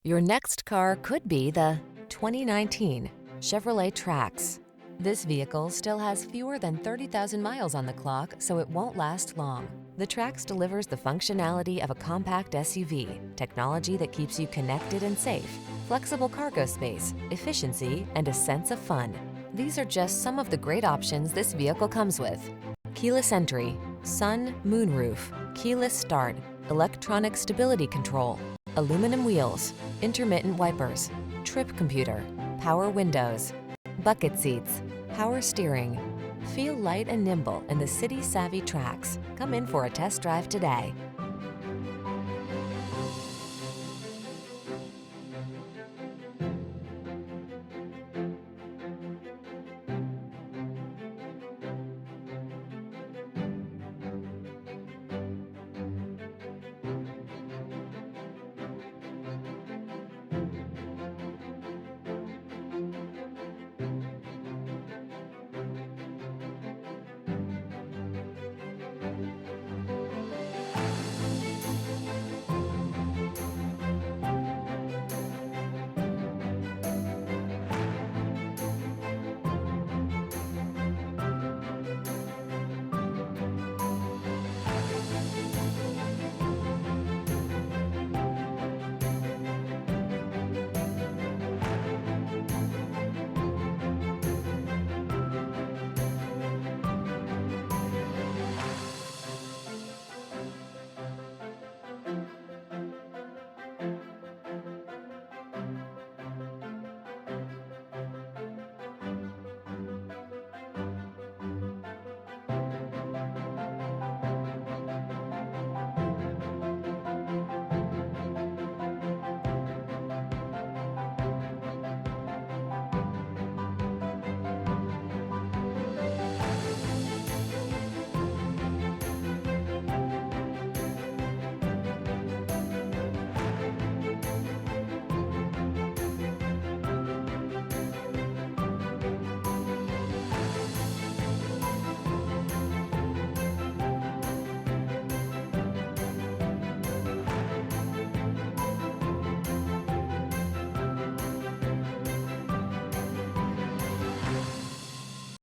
Your next car could be the 2019 Chevrolet Trax. This vehicle still has fewer than 30,000 miles on the clock, so it won't last long. The Trax delivers the functionality of a compact SUV, technology that keeps you connected and safe, flexible cargo space, efficiency, and a sense of fun. These are just some of the great options this vehicle comes with: keyless entry, sun, moonroof, keyless start, electronic stability control, aluminum wheels, intermittent wipers, trip computer, power windows, bucket seats, power steering. Feel light and nimble in the city-savvy Trax. Come in for a test drive today.